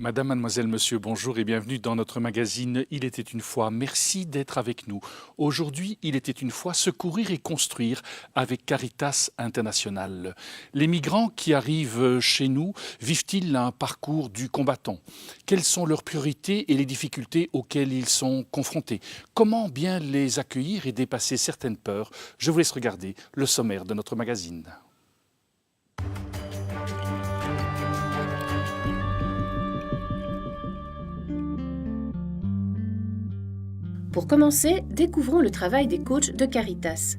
Madame, mademoiselle, monsieur, bonjour et bienvenue dans notre magazine Il était une fois. Merci d'être avec nous. Aujourd'hui, il était une fois secourir et construire avec Caritas International. Les migrants qui arrivent chez nous vivent-ils un parcours du combattant? Quelles sont leurs priorités et les difficultés auxquelles ils sont confrontés? Comment bien les accueillir et dépasser certaines peurs? Je vous laisse regarder le sommaire de notre magazine. Pour commencer, découvrons le travail des coachs de Caritas.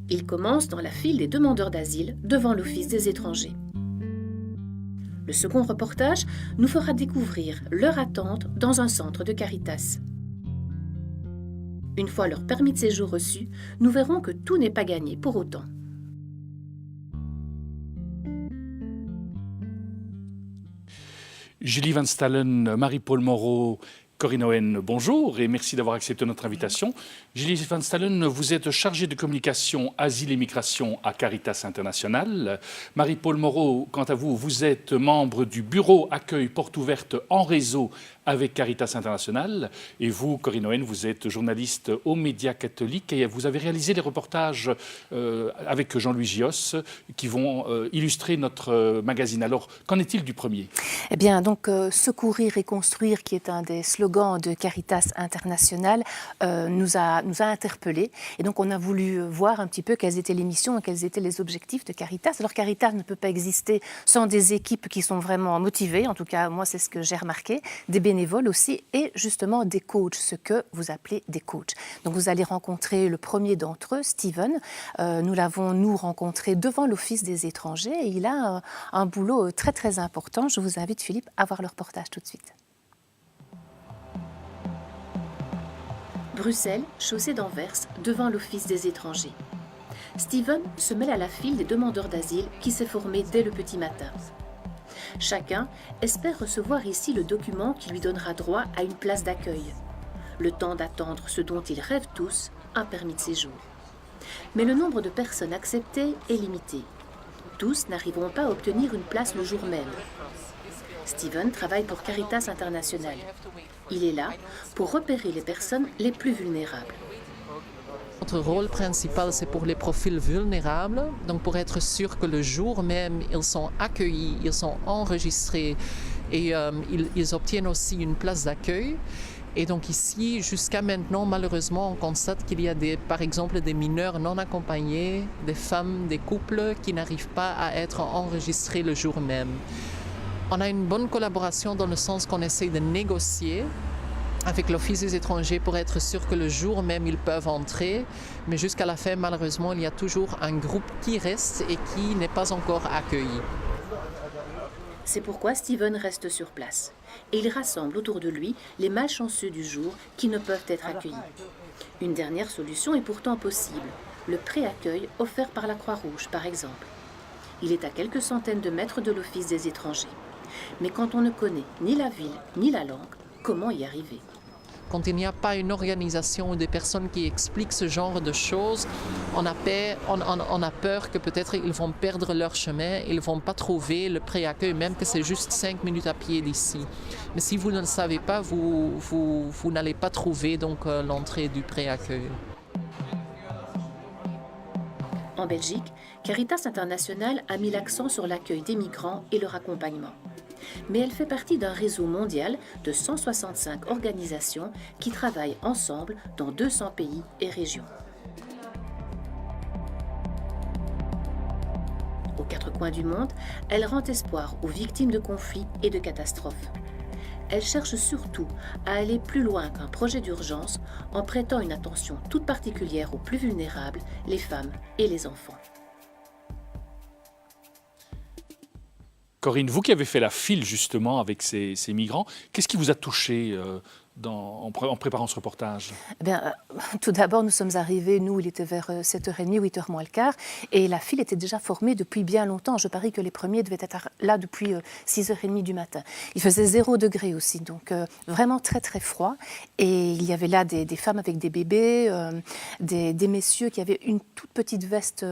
Ils commencent dans la file des demandeurs d'asile devant l'Office des étrangers. Le second reportage nous fera découvrir leur attente dans un centre de Caritas. Une fois leur permis de séjour reçu, nous verrons que tout n'est pas gagné pour autant. Julie Van Stalen, Marie-Paul Moreau, Corinne Owen, bonjour et merci d'avoir accepté notre invitation. Julie Van Stalen, vous êtes chargée de communication Asile et Migration à Caritas International. Marie-Paul Moreau, quant à vous, vous êtes membre du bureau accueil porte ouverte en réseau avec Caritas International. Et vous, Corinne Owen, vous êtes journaliste aux médias catholiques et vous avez réalisé des reportages avec Jean-Louis Gios qui vont illustrer notre magazine. Alors, qu'en est-il du premier? Eh bien, donc, secourir et construire, qui est un des slogans de Caritas International, nous a interpellés. Et donc, on a voulu voir un petit peu quelles étaient les missions et quels étaient les objectifs de Caritas. Alors, Caritas ne peut pas exister sans des équipes qui sont vraiment motivées. En tout cas, moi, c'est ce que j'ai remarqué. Des bénévoles aussi et justement des coachs, ce que vous appelez des coachs. Donc, vous allez rencontrer le premier d'entre eux, Steven. Nous l'avons, rencontré devant l'Office des étrangers et il a un boulot très, très important. Je vous invite, Philippe, à voir le reportage tout de suite. Bruxelles, chaussée d'Anvers, devant l'Office des étrangers. Steven se mêle à la file des demandeurs d'asile qui s'est formée dès le petit matin. Chacun espère recevoir ici le document qui lui donnera droit à une place d'accueil. Le temps d'attendre ce dont ils rêvent tous, un permis de séjour. Mais le nombre de personnes acceptées est limité. Tous n'arriveront pas à obtenir une place le jour même. Steven travaille pour Caritas International. Il est là pour repérer les personnes les plus vulnérables. Notre rôle principal, c'est pour les profils vulnérables, donc pour être sûr que le jour même, ils sont accueillis, ils sont enregistrés et ils obtiennent aussi une place d'accueil. Et donc ici, jusqu'à maintenant, malheureusement, on constate qu'il y a par exemple des mineurs non accompagnés, des femmes, des couples qui n'arrivent pas à être enregistrés le jour même. On a une bonne collaboration dans le sens qu'on essaie de négocier avec l'Office des étrangers pour être sûr que le jour même ils peuvent entrer, mais jusqu'à la fin, malheureusement, il y a toujours un groupe qui reste et qui n'est pas encore accueilli. C'est pourquoi Steven reste sur place et il rassemble autour de lui les malchanceux du jour qui ne peuvent être accueillis. Une dernière solution est pourtant possible, le pré-accueil offert par la Croix-Rouge par exemple. Il est à quelques centaines de mètres de l'Office des étrangers. Mais quand on ne connaît ni la ville ni la langue, comment y arriver? Quand il n'y a pas une organisation ou des personnes qui expliquent ce genre de choses, on a peur que peut-être ils vont perdre leur chemin, ils ne vont pas trouver le pré-accueil, même que c'est juste 5 minutes à pied d'ici. Mais si vous ne le savez pas, vous n'allez pas trouver donc l'entrée du pré-accueil. En Belgique, Caritas International a mis l'accent sur l'accueil des migrants et leur accompagnement. Mais elle fait partie d'un réseau mondial de 165 organisations qui travaillent ensemble dans 200 pays et régions. Aux quatre coins du monde, elle rend espoir aux victimes de conflits et de catastrophes. Elle cherche surtout à aller plus loin qu'un projet d'urgence en prêtant une attention toute particulière aux plus vulnérables, les femmes et les enfants. Corinne, vous qui avez fait la file justement avec ces migrants, qu'est-ce qui vous a touché en préparant ce reportage? Eh bien, tout d'abord, nous sommes arrivés, nous, il était vers 7h30, 8h moins le quart, et la file était déjà formée depuis bien longtemps. Je parie que les premiers devaient être là depuis 6h30 du matin. Il faisait 0 degré aussi, donc vraiment très très froid. Et il y avait là des femmes avec des bébés, des messieurs qui avaient une toute petite veste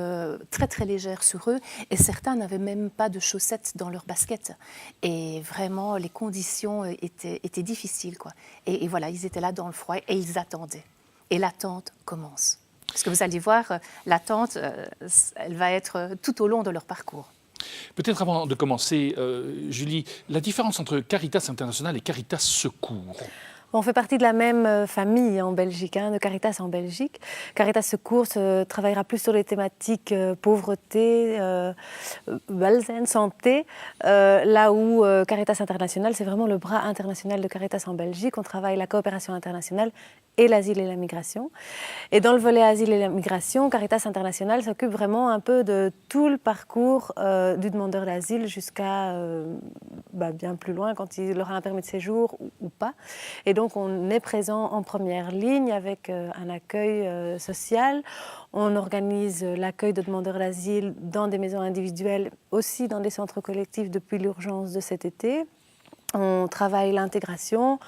très très légère sur eux, et certains n'avaient même pas de chaussettes dans leurs baskets. Et vraiment, les conditions étaient difficiles, quoi. Et voilà, ils étaient là dans le froid et ils attendaient. Et l'attente commence. Parce que vous allez voir, l'attente, elle va être tout au long de leur parcours. Peut-être avant de commencer, Julie, la différence entre Caritas International et Caritas Secours? On fait partie de la même famille en Belgique, de Caritas en Belgique. Caritas Secours travaillera plus sur les thématiques pauvreté, welzijn, santé, là où Caritas International, c'est vraiment le bras international de Caritas en Belgique. On travaille la coopération internationale et l'asile et la migration. Et dans le volet asile et la migration, Caritas International s'occupe vraiment un peu de tout le parcours du demandeur d'asile jusqu'à bien plus loin quand il aura un permis de séjour ou pas. Et donc on est présent en première ligne avec un accueil social. On organise l'accueil de demandeurs d'asile dans des maisons individuelles, aussi dans des centres collectifs depuis l'urgence de cet été. On travaille l'intégration,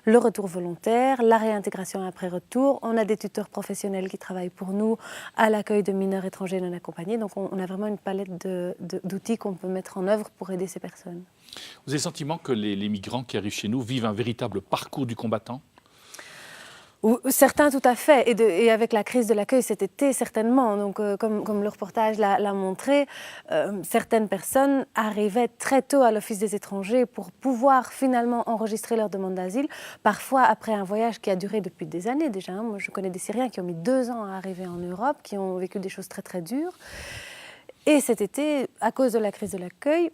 le retour volontaire, la réintégration après retour. On a des tuteurs professionnels qui travaillent pour nous à l'accueil de mineurs étrangers non accompagnés. Donc on a vraiment une palette d'outils qu'on peut mettre en œuvre pour aider ces personnes. Vous avez le sentiment que les migrants qui arrivent chez nous vivent un véritable parcours du combattant? Certains, tout à fait. Et avec la crise de l'accueil cet été, certainement. Donc, comme le reportage l'a montré, certaines personnes arrivaient très tôt à l'Office des étrangers pour pouvoir finalement enregistrer leur demande d'asile, parfois après un voyage qui a duré depuis des années déjà. Moi, je connais des Syriens qui ont mis 2 ans à arriver en Europe, qui ont vécu des choses très, très dures. Et cet été, à cause de la crise de l'accueil,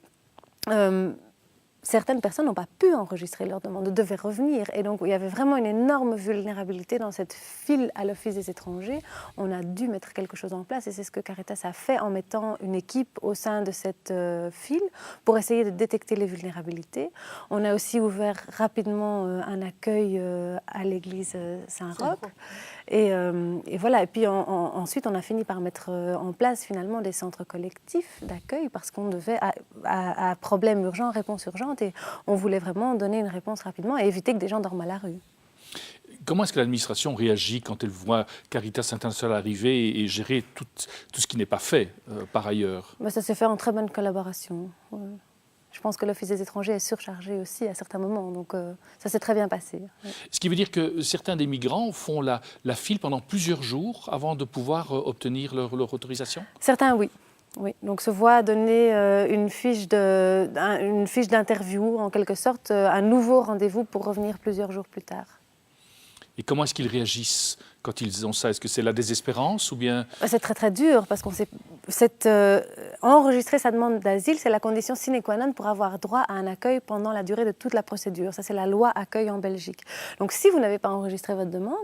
certaines personnes n'ont pas pu enregistrer leur demande, devaient revenir. Et donc, il y avait vraiment une énorme vulnérabilité dans cette file à l'Office des étrangers. On a dû mettre quelque chose en place et c'est ce que Caritas a fait en mettant une équipe au sein de cette file pour essayer de détecter les vulnérabilités. On a aussi ouvert rapidement un accueil à l'église Saint-Roch. Et voilà. Et puis ensuite, on a fini par mettre en place finalement des centres collectifs d'accueil parce qu'on devait, à problème urgent, réponse urgente, et on voulait vraiment donner une réponse rapidement et éviter que des gens dorment à la rue. Comment est-ce que l'administration réagit quand elle voit Caritas International arriver et gérer tout ce qui n'est pas fait par ailleurs? Ça s'est fait en très bonne collaboration. Je pense que l'Office des étrangers est surchargé aussi à certains moments, donc ça s'est très bien passé. Ce qui veut dire que certains des migrants font la file pendant plusieurs jours avant de pouvoir obtenir leur autorisation? Certains, oui. Oui, donc se voit donner une fiche d'interview, en quelque sorte, un nouveau rendez-vous pour revenir plusieurs jours plus tard. Et comment est-ce qu'ils réagissent quand ils ont ça? Est-ce que c'est la désespérance ou bien... C'est très très dur parce qu'on sait... enregistrer sa demande d'asile, c'est la condition sine qua non pour avoir droit à un accueil pendant la durée de toute la procédure. Ça, c'est la loi accueil en Belgique. Donc si vous n'avez pas enregistré votre demande,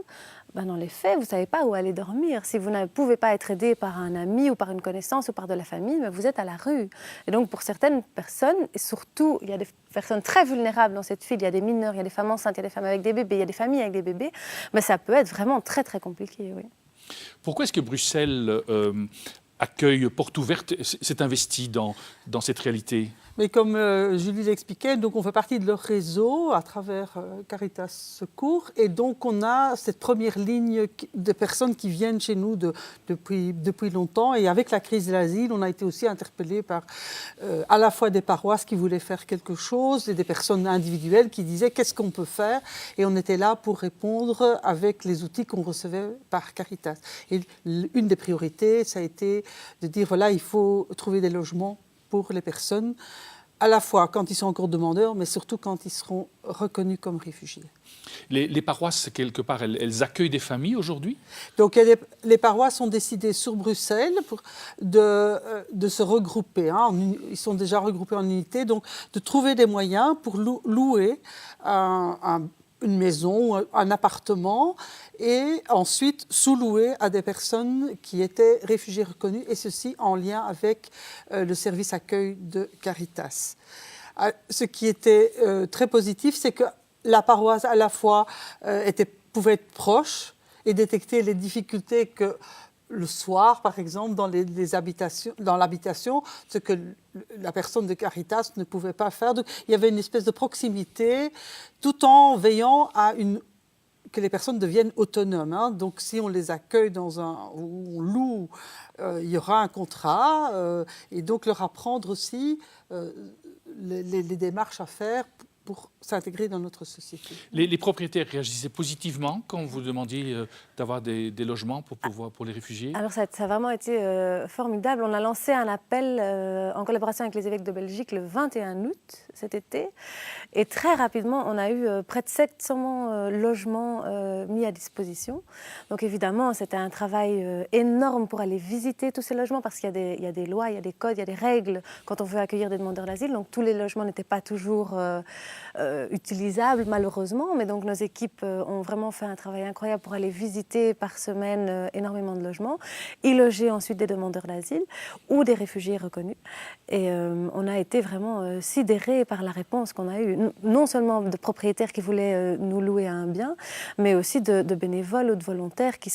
dans les faits, vous ne savez pas où aller dormir. Si vous ne pouvez pas être aidé par un ami ou par une connaissance ou par de la famille, vous êtes à la rue. Et donc pour certaines personnes, et surtout, il y a des personnes très vulnérables dans cette file, il y a des mineurs, il y a des femmes enceintes, il y a des femmes avec des bébés, il y a des familles avec des bébés, ça peut être vraiment très très compliqué. Oui. Pourquoi est-ce que Bruxelles accueille porte ouverte, s'est investi dans cette réalité? Mais comme Julie l'expliquait, donc on fait partie de leur réseau à travers Caritas Secours et donc on a cette première ligne de personnes qui viennent chez nous depuis longtemps et avec la crise de l'asile, on a été aussi interpellés par à la fois des paroisses qui voulaient faire quelque chose et des personnes individuelles qui disaient qu'est-ce qu'on peut faire et on était là pour répondre avec les outils qu'on recevait par Caritas. Et une des priorités, ça a été de dire voilà, il faut trouver des logements pour les personnes, à la fois quand ils sont encore demandeurs, mais surtout quand ils seront reconnus comme réfugiés. Les paroisses, quelque part, elles accueillent des familles aujourd'hui? Donc les paroisses ont décidé sur Bruxelles de se regrouper. Ils sont déjà regroupés en unités, donc de trouver des moyens pour louer une maison ou un appartement et ensuite sous-louer à des personnes qui étaient réfugiés reconnus et ceci en lien avec le service accueil de Caritas. Ce qui était très positif, c'est que la paroisse à la fois pouvait être proche et détecter les difficultés que le soir, par exemple, dans l'habitation, ce que la personne de Caritas ne pouvait pas faire. Donc, il y avait une espèce de proximité, tout en veillant que les personnes deviennent autonomes. Hein. Donc, si on les accueille ou on loue, il y aura un contrat, et donc leur apprendre aussi les démarches à faire pour s'intégrer dans notre société. Les propriétaires réagissaient positivement quand vous demandiez d'avoir des logements pour les réfugiés? Alors ça a vraiment été formidable. On a lancé un appel en collaboration avec les évêques de Belgique le 21 août cet été. Et très rapidement, on a eu près de 700 logements mis à disposition. Donc évidemment, c'était un travail énorme pour aller visiter tous ces logements parce qu'il y a des lois, il y a des codes, il y a des règles quand on veut accueillir des demandeurs d'asile. Donc tous les logements n'étaient pas toujours utilisables malheureusement. Mais donc nos équipes ont vraiment fait un travail incroyable pour aller visiter par semaine énormément de logements, y loger ensuite des demandeurs d'asile ou des réfugiés reconnus. Et on a été vraiment sidérés par la réponse qu'on a eue, non seulement de propriétaires qui voulaient nous louer un bien, mais aussi de bénévoles ou de volontaires qui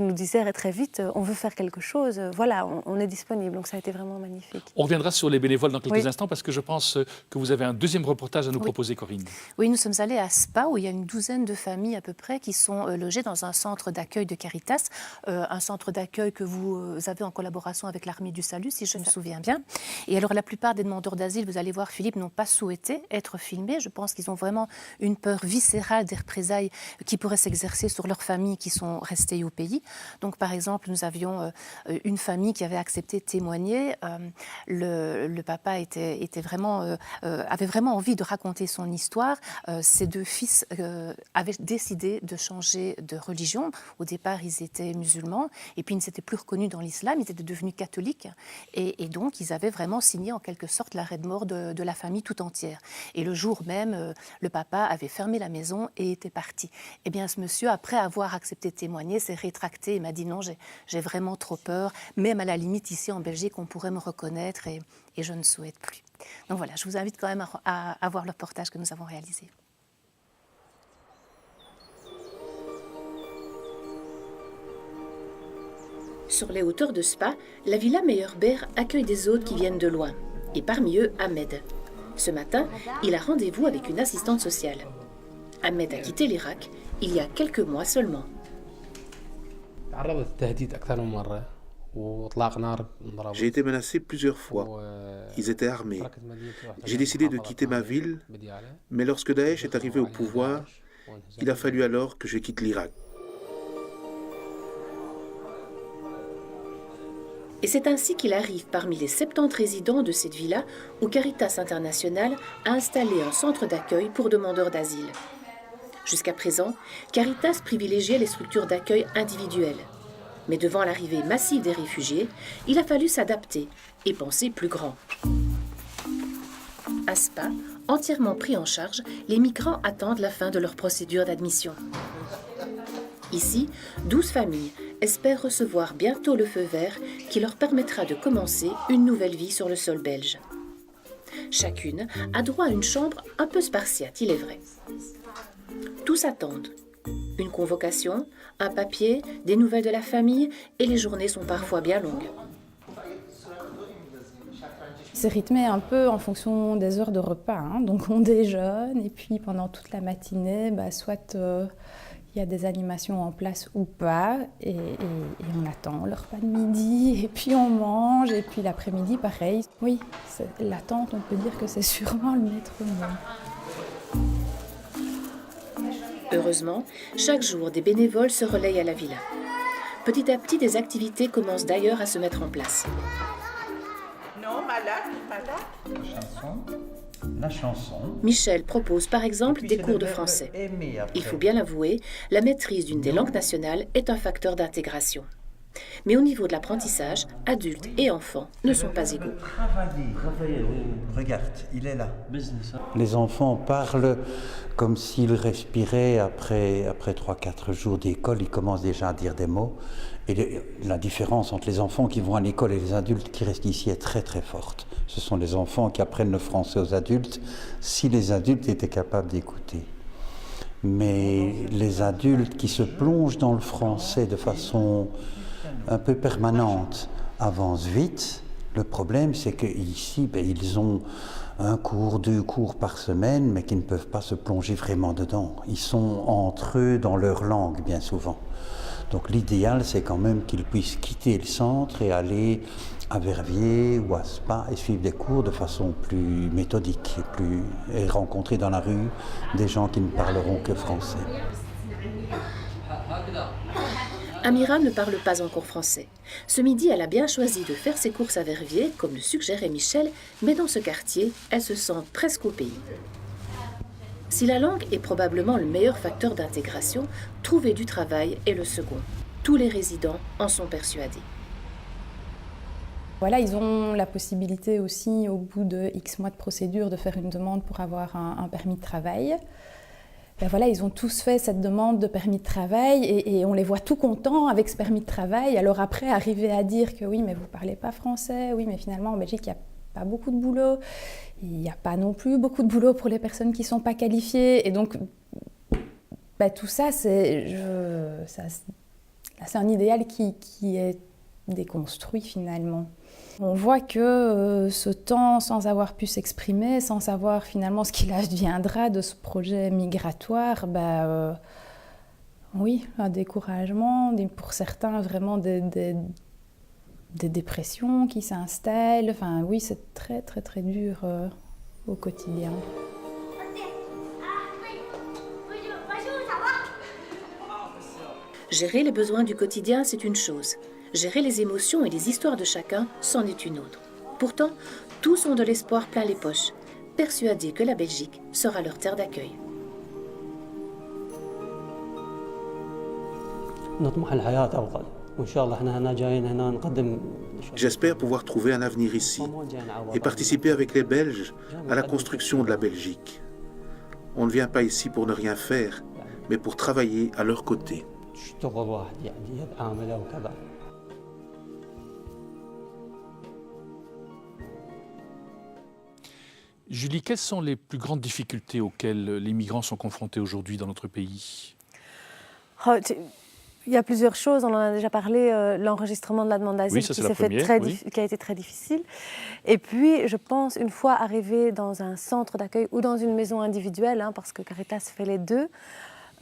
nous disaient très vite on veut faire quelque chose, voilà, on est disponible. Donc ça a été vraiment magnifique. On reviendra sur les bénévoles dans quelques instants parce que je pense que vous avez un deuxième reportage à nous proposer, Corinne. Oui, nous sommes allés à Spa où il y a une douzaine de familles à peu près qui sont logées dans un centre d'accueil de Caritas, un centre d'accueil que vous avez en collaboration avec l'Armée du Salut, si je me souviens bien. Et alors la plupart des demandeurs d'asile, vous allez voir Philippe, n'ont pas souhaité être filmés. Je pense qu'ils ont vraiment une peur viscérale des représailles qui pourraient s'exercer sur leurs familles qui sont restées au pays. Donc par exemple, nous avions une famille qui avait accepté de témoigner. Le papa avait vraiment envie de raconter son histoire. Ses deux fils avaient décidé de changer de religion. Au départ, ils étaient musulmans et puis ils ne s'étaient plus reconnus dans l'islam. Ils étaient devenus catholiques et donc ils avaient vraiment signé en quelque sorte l'arrêt de mort de la famille tout entière. Et le jour même, le papa avait fermé la maison et était parti. Eh bien, ce monsieur, après avoir accepté de témoigner, s'est rétracté et m'a dit non, j'ai vraiment trop peur. Même à la limite, ici en Belgique, on pourrait me reconnaître et je ne souhaite plus. Donc voilà, je vous invite quand même à voir le reportage que nous avons réalisé. Sur les hauteurs de Spa, la villa Meyerbeer accueille des hôtes qui viennent de loin. Et parmi eux, Ahmed. Ce matin, il a rendez-vous avec une assistante sociale. Ahmed a quitté l'Irak il y a quelques mois seulement. J'ai été menacé plusieurs fois. Ils étaient armés. J'ai décidé de quitter ma ville, mais lorsque Daesh est arrivé au pouvoir, il a fallu alors que je quitte l'Irak. Et c'est ainsi qu'il arrive parmi les 70 résidents de cette villa où Caritas International a installé un centre d'accueil pour demandeurs d'asile. Jusqu'à présent, Caritas privilégiait les structures d'accueil individuelles. Mais devant l'arrivée massive des réfugiés, il a fallu s'adapter et penser plus grand. À Spa, entièrement pris en charge, les migrants attendent la fin de leur procédure d'admission. Ici, 12 familles espèrent recevoir bientôt le feu vert qui leur permettra de commencer une nouvelle vie sur le sol belge. Chacune a droit à une chambre un peu spartiate, il est vrai. Tous attendent. Une convocation, un papier, des nouvelles de la famille et les journées sont parfois bien longues. C'est rythmé un peu en fonction des heures de repas. Hein. Donc on déjeune et puis pendant toute la matinée, soit il y a des animations en place ou pas et on attend le repas de midi et puis on mange et puis l'après-midi pareil. Oui, l'attente, on peut dire que c'est sûrement le maître mot. Heureusement, chaque jour, des bénévoles se relayent à la villa. Petit à petit, des activités commencent d'ailleurs à se mettre en place. La chanson. Michel propose par exemple des cours de français. Il faut bien l'avouer, la maîtrise d'une des langues nationales est un facteur d'intégration. Mais au niveau de l'apprentissage, adultes et enfants ne sont pas égaux. Regarde, il est là. Les enfants parlent comme s'ils respiraient après 3-4 jours d'école. Ils commencent déjà à dire des mots. Et la différence entre les enfants qui vont à l'école et les adultes qui restent ici est très très forte. Ce sont les enfants qui apprennent le français aux adultes si les adultes étaient capables d'écouter. Mais les adultes qui se plongent dans le français de façon un peu permanente avancent vite. Le problème, c'est qu'ici, ils ont un cours, 2 cours par semaine, mais qui ne peuvent pas se plonger vraiment dedans. Ils sont entre eux dans leur langue, bien souvent. Donc l'idéal, c'est quand même qu'ils puissent quitter le centre et aller à Verviers ou à Spa et suivre des cours de façon plus méthodique et rencontrer dans la rue des gens qui ne parleront que français. Amira ne parle pas encore français. Ce midi, elle a bien choisi de faire ses courses à Verviers, comme le suggérait Michel, mais dans ce quartier, elle se sent presque au pays. Si la langue est probablement le meilleur facteur d'intégration, trouver du travail est le second. Tous les résidents en sont persuadés. Voilà, ils ont la possibilité aussi, au bout de X mois de procédure, de faire une demande pour avoir un permis de travail. Ben voilà, ils ont tous fait cette demande de permis de travail et on les voit tout contents avec ce permis de travail. Alors après, arriver à dire que oui, mais vous ne parlez pas français, oui, mais finalement en Belgique, il n'y a pas beaucoup de boulot. Il n'y a pas non plus beaucoup de boulot pour les personnes qui ne sont pas qualifiées. Et donc, ben, tout ça, c'est un idéal qui est déconstruit finalement. On voit que ce temps, sans avoir pu s'exprimer, sans savoir finalement ce qu'il adviendra de ce projet migratoire, oui, un découragement, pour certains vraiment des dépressions qui s'installent. Enfin, oui, c'est très très très dur au quotidien. Gérer les besoins du quotidien, c'est une chose. Gérer les émotions et les histoires de chacun, c'en est une autre. Pourtant, tous ont de l'espoir plein les poches, persuadés que la Belgique sera leur terre d'accueil. J'espère pouvoir trouver un avenir ici et participer avec les Belges à la construction de la Belgique. On ne vient pas ici pour ne rien faire, mais pour travailler à leur côté. Julie, quelles sont les plus grandes difficultés auxquelles les migrants sont confrontés aujourd'hui dans notre pays? Il y a plusieurs choses, on en a déjà parlé, l'enregistrement de la demande d'asile qui a été très difficile. Et puis, je pense, une fois arrivé dans un centre d'accueil ou dans une maison individuelle, parce que Caritas fait les deux,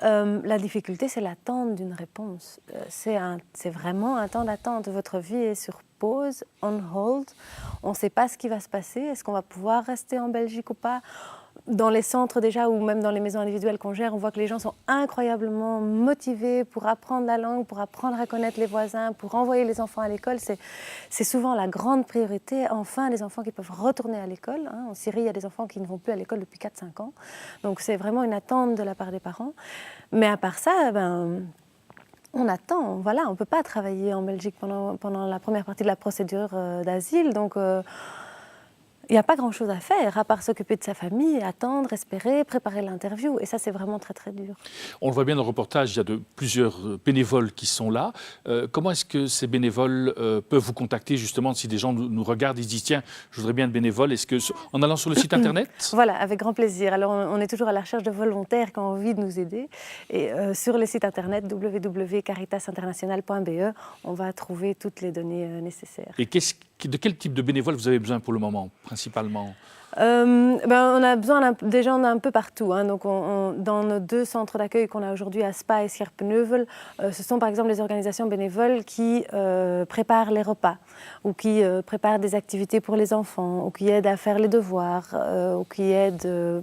la difficulté, c'est l'attente d'une réponse. C'est vraiment un temps d'attente. Votre vie est sur pause, on hold. On ne sait pas ce qui va se passer. Est-ce qu'on va pouvoir rester en Belgique ou pas? Dans les centres déjà, ou même dans les maisons individuelles qu'on gère, on voit que les gens sont incroyablement motivés pour apprendre la langue, pour apprendre à connaître les voisins, pour envoyer les enfants à l'école. C'est souvent la grande priorité. Enfin, les enfants qui peuvent retourner à l'école. En Syrie, il y a des enfants qui ne vont plus à l'école depuis 4-5 ans. Donc c'est vraiment une attente de la part des parents. Mais à part ça, on attend. Voilà, on ne peut pas travailler en Belgique pendant la première partie de la procédure d'asile. Donc il n'y a pas grand-chose à faire, à part s'occuper de sa famille, attendre, espérer, préparer l'interview. Et ça, c'est vraiment très, très dur. On le voit bien dans le reportage, il y a plusieurs bénévoles qui sont là. Comment est-ce que ces bénévoles peuvent vous contacter, justement, si des gens nous regardent, ils se disent « Tiens, je voudrais bien être bénévole ». Est-ce que, en allant sur le site Internet? Voilà, avec grand plaisir. Alors, on est toujours à la recherche de volontaires qui ont envie de nous aider. Et sur le site Internet www.caritasinternational.be, on va trouver toutes les données nécessaires. Et de quel type de bénévoles vous avez besoin pour le moment, principalement? On a besoin des gens d'un peu partout. Donc dans nos 2 centres d'accueil qu'on a aujourd'hui à Spa et Scherpenheuvel, ce sont par exemple les organisations bénévoles qui préparent les repas ou qui préparent des activités pour les enfants ou qui aident à faire les devoirs ou qui aident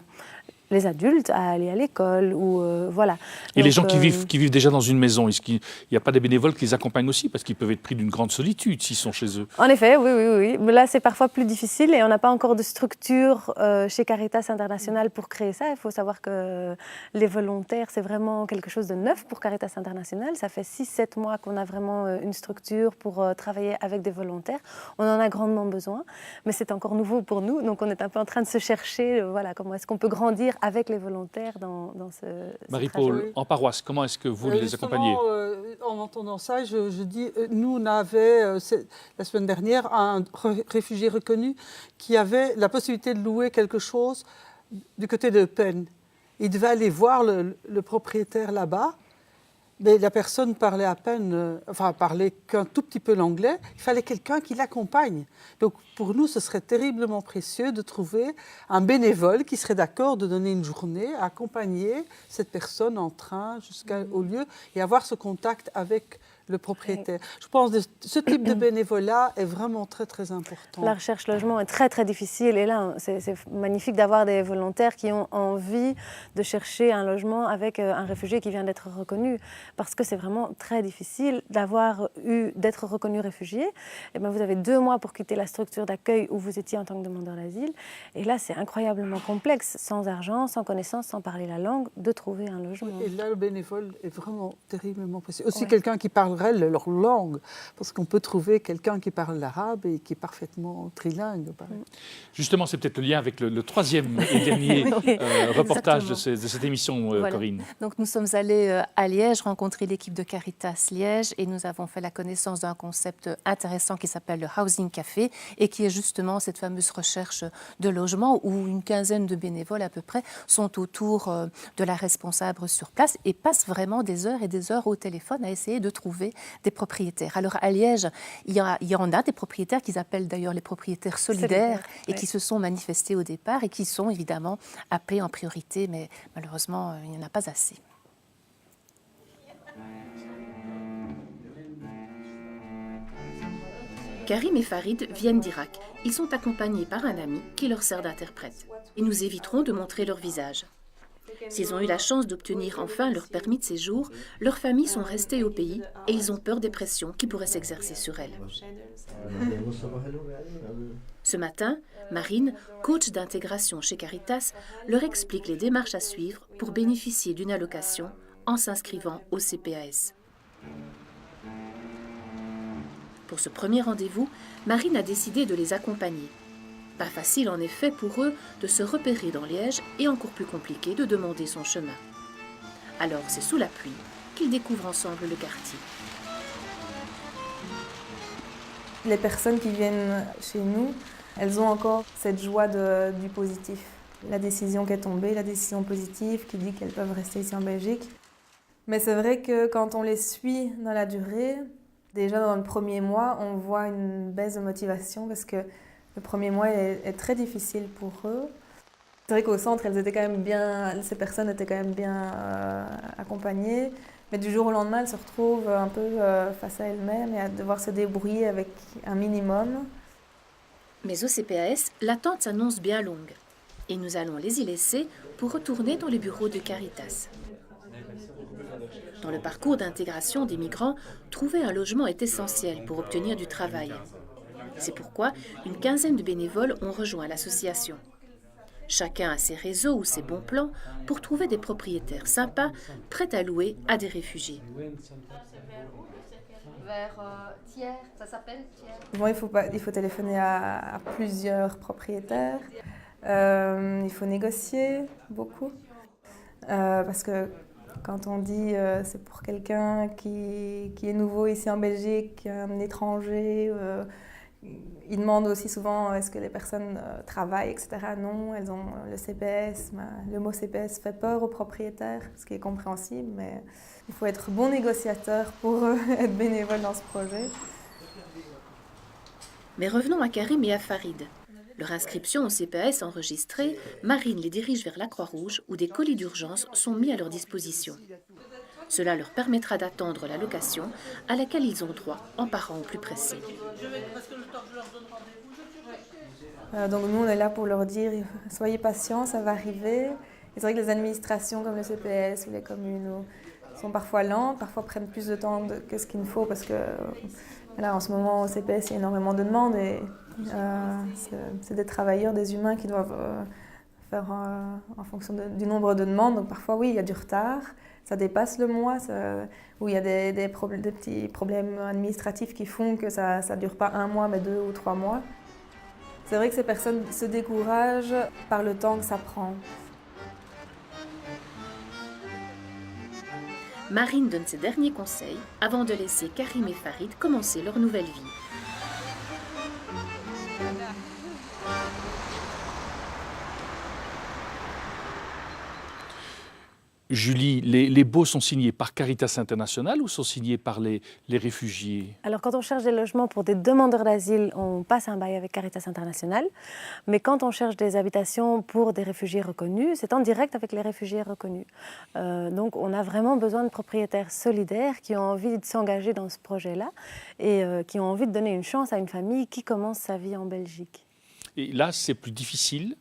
les adultes à aller à l'école ou voilà. Et donc, les gens qui vivent déjà dans une maison, est-ce qu'il n'y a pas des bénévoles qui les accompagnent aussi, parce qu'ils peuvent être pris d'une grande solitude s'ils sont chez eux? En effet, oui. Mais là, c'est parfois plus difficile et on n'a pas encore de structure chez Caritas International pour créer ça. Il faut savoir que les volontaires, c'est vraiment quelque chose de neuf pour Caritas International. Ça fait 6-7 mois qu'on a vraiment une structure pour travailler avec des volontaires. On en a grandement besoin, mais c'est encore nouveau pour nous. Donc, on est un peu en train de se chercher, comment est-ce qu'on peut grandir avec les volontaires dans ce Marie-Paul, en paroisse, comment est-ce que vous les accompagnez? En entendant ça, je dis, nous, on avait la semaine dernière un réfugié reconnu qui avait la possibilité de louer quelque chose du côté de Eupen. Il devait aller voir le propriétaire là-bas, mais la personne parlait à peine, parlait qu'un tout petit peu l'anglais. Il fallait quelqu'un qui l'accompagne. Donc pour nous, ce serait terriblement précieux de trouver un bénévole qui serait d'accord de donner une journée, accompagner cette personne en train jusqu'au lieu et avoir ce contact avec le propriétaire. Je pense que ce type de bénévolat est vraiment très, très important. La recherche logement est très, très difficile. Et là, c'est magnifique d'avoir des volontaires qui ont envie de chercher un logement avec un réfugié qui vient d'être reconnu. Parce que c'est vraiment très difficile d'être reconnu réfugié. Et bien, vous avez 2 mois pour quitter la structure d'accueil où vous étiez en tant que demandeur d'asile. Et là, c'est incroyablement complexe, sans argent, sans connaissance, sans parler la langue, de trouver un logement. Et là, le bénévole est vraiment terriblement précieux. Aussi quelqu'un qui parlerait leur langue, parce qu'on peut trouver quelqu'un qui parle l'arabe et qui est parfaitement trilingue. Justement, c'est peut-être le lien avec le 3e et dernier reportage de cette émission, voilà. Corinne. Donc nous sommes allés à Liège rencontrer l'équipe de Caritas Liège et nous avons fait la connaissance d'un concept intéressant qui s'appelle le Housing Café et qui est justement cette fameuse recherche de logement où une quinzaine de bénévoles à peu près sont autour de la responsable sur place et passent vraiment des heures et des heures au téléphone à essayer de trouver des propriétaires. Alors à Liège, il y en a des propriétaires qu'ils appellent d'ailleurs les propriétaires solidaires et qui se sont manifestés au départ et qui sont évidemment appelés en priorité, mais malheureusement, il n'y en a pas assez. Karim et Farid viennent d'Irak. Ils sont accompagnés par un ami qui leur sert d'interprète. Et nous éviterons de montrer leur visage. S'ils ont eu la chance d'obtenir enfin leur permis de séjour, leurs familles sont restées au pays et ils ont peur des pressions qui pourraient s'exercer sur elles. Ce matin, Marine, coach d'intégration chez Caritas, leur explique les démarches à suivre pour bénéficier d'une allocation en s'inscrivant au CPAS. Pour ce premier rendez-vous, Marine a décidé de les accompagner. Pas facile en effet pour eux de se repérer dans Liège et encore plus compliqué de demander son chemin. Alors c'est sous la pluie qu'ils découvrent ensemble le quartier. Les personnes qui viennent chez nous, elles ont encore cette joie du positif. La décision qui est tombée, la décision positive qui dit qu'elles peuvent rester ici en Belgique. Mais c'est vrai que quand on les suit dans la durée, déjà dans le premier mois, on voit une baisse de motivation parce que le premier mois est très difficile pour eux. C'est vrai qu'au centre, ces personnes étaient quand même bien accompagnées, mais du jour au lendemain, elles se retrouvent un peu face à elles-mêmes et à devoir se débrouiller avec un minimum. Mais au CPAS, l'attente s'annonce bien longue et nous allons les y laisser pour retourner dans les bureaux de Caritas. Dans le parcours d'intégration des migrants, trouver un logement est essentiel pour obtenir du travail. C'est pourquoi une quinzaine de bénévoles ont rejoint l'association. Chacun a ses réseaux ou ses bons plans pour trouver des propriétaires sympas prêts à louer à des réfugiés. Vers tiers, ça s'appelle tiers. Bon, il faut téléphoner à plusieurs propriétaires. Il faut négocier beaucoup. Parce que quand on dit c'est pour quelqu'un qui est nouveau ici en Belgique, un étranger, ils demandent aussi souvent est-ce que les personnes travaillent, etc. Non, elles ont le CPS. Le mot CPS fait peur aux propriétaires, ce qui est compréhensible, mais il faut être bon négociateur pour être bénévole dans ce projet. Mais revenons à Karim et à Farid. Leur inscription au CPAS enregistrée, Marine les dirige vers la Croix-Rouge où des colis d'urgence sont mis à leur disposition. Cela leur permettra d'attendre l'allocation à laquelle ils ont droit en parents au plus pressé. Donc nous, on est là pour leur dire soyez patients, ça va arriver. Et c'est vrai que les administrations comme le CPS ou les communes sont parfois lentes, parfois prennent plus de temps que ce qu'il ne faut parce que là, en ce moment au CPS, il y a énormément de demandes et c'est des travailleurs, des humains qui doivent faire en fonction du nombre de demandes. Donc parfois, oui, il y a du retard, ça dépasse le mois, où il y a des petits problèmes administratifs qui font que ça ne dure pas 1 mois, mais 2 ou 3 mois. C'est vrai que ces personnes se découragent par le temps que ça prend. Marine donne ses derniers conseils avant de laisser Karim et Farid commencer leur nouvelle vie. Julie, les baux sont signés par Caritas International ou sont signés par les réfugiés? Alors, quand on cherche des logements pour des demandeurs d'asile, on passe un bail avec Caritas International. Mais quand on cherche des habitations pour des réfugiés reconnus, c'est en direct avec les réfugiés reconnus. Donc, on a vraiment besoin de propriétaires solidaires qui ont envie de s'engager dans ce projet-là et qui ont envie de donner une chance à une famille qui commence sa vie en Belgique. Et là, c'est plus difficile?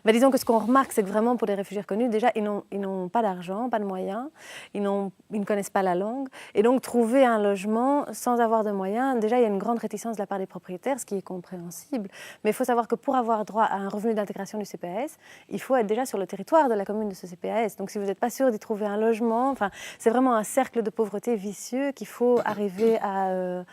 Ben, disons que ce qu'on remarque, c'est que vraiment pour les réfugiés reconnus, déjà, ils n'ont pas d'argent, pas de moyens, ils ne connaissent pas la langue. Et donc, trouver un logement sans avoir de moyens, déjà, il y a une grande réticence de la part des propriétaires, ce qui est compréhensible. Mais il faut savoir que pour avoir droit à un revenu d'intégration du CPAS, il faut être déjà sur le territoire de la commune de ce CPAS. Donc, si vous n'êtes pas sûr d'y trouver un logement, c'est vraiment un cercle de pauvreté vicieux qu'il faut arriver à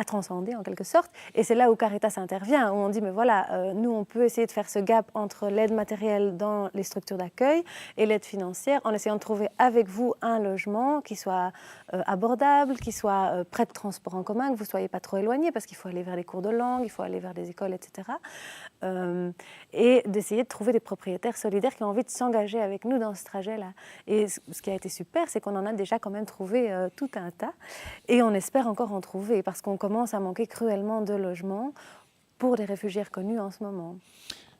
transcender, en quelque sorte. Et c'est là où Caritas intervient, où on dit, mais voilà, nous, on peut essayer de faire ce gap entre l'aide matérielle dans les structures d'accueil et l'aide financière en essayant de trouver avec vous un logement qui soit abordable, qui soit près de transport en commun, que vous ne soyez pas trop éloigné parce qu'il faut aller vers les cours de langue, il faut aller vers des écoles, etc. Et d'essayer de trouver des propriétaires solidaires qui ont envie de s'engager avec nous dans ce trajet-là. Et ce qui a été super, c'est qu'on en a déjà quand même trouvé tout un tas et on espère encore en trouver parce qu'on commence à manquer cruellement de logements pour les réfugiés reconnus en ce moment.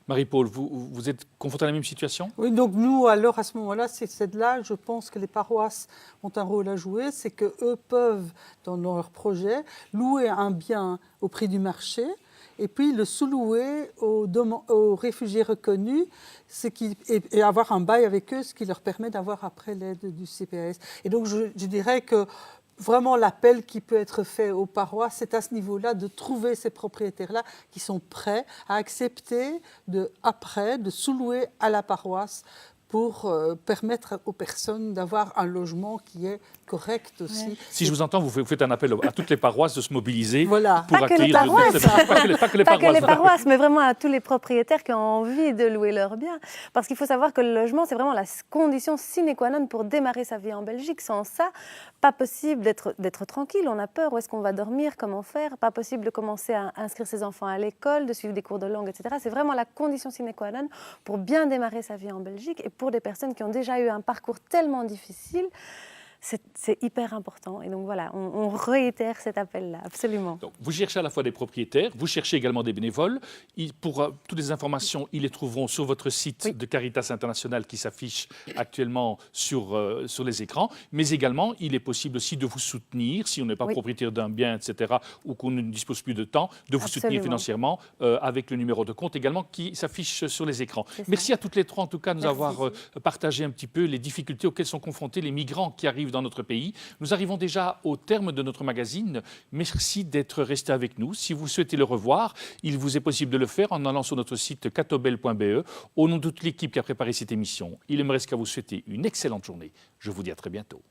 Marie-Paul, vous êtes confrontée à la même situation? Oui, donc nous, alors à ce moment-là, c'est là, je pense que les paroisses ont un rôle à jouer, c'est qu'eux peuvent, dans leur projet, louer un bien au prix du marché et puis le sous-louer aux réfugiés reconnus et avoir un bail avec eux, ce qui leur permet d'avoir après l'aide du CPAS. Et donc je dirais que vraiment, l'appel qui peut être fait aux paroisses, c'est à ce niveau-là de trouver ces propriétaires-là qui sont prêts à accepter après de sous-louer à la paroisse pour permettre aux personnes d'avoir un logement qui est correct aussi. Ouais. Si je vous entends, vous faites un appel à toutes les paroisses de se mobiliser voilà. pour accueillir... Pas que les paroisses, mais vraiment à tous les propriétaires qui ont envie de louer leurs biens. Parce qu'il faut savoir que le logement, c'est vraiment la condition sine qua non pour démarrer sa vie en Belgique. Sans ça, pas possible d'être tranquille. On a peur, où est-ce qu'on va dormir, comment faire. Pas possible de commencer à inscrire ses enfants à l'école, de suivre des cours de langue, etc. C'est vraiment la condition sine qua non pour bien démarrer sa vie en Belgique. Et pour des personnes qui ont déjà eu un parcours tellement difficile, c'est hyper important. Et donc voilà, on réitère cet appel-là, absolument. Donc, vous cherchez à la fois des propriétaires, vous cherchez également des bénévoles. Pour toutes les informations, ils les trouveront sur votre site de Caritas International qui s'affiche actuellement sur les écrans. Mais également, il est possible aussi de vous soutenir, si on n'est pas propriétaire d'un bien, etc., ou qu'on ne dispose plus de temps, de vous soutenir financièrement avec le numéro de compte également qui s'affiche sur les écrans. Merci à toutes les trois, en tout cas, de nous avoir partagé un petit peu les difficultés auxquelles sont confrontés les migrants qui arrivent dans notre pays. Nous arrivons déjà au terme de notre magazine. Merci d'être resté avec nous. Si vous souhaitez le revoir, il vous est possible de le faire en allant sur notre site catobel.be. Au nom de toute l'équipe qui a préparé cette émission, il ne me reste qu'à vous souhaiter une excellente journée. Je vous dis à très bientôt.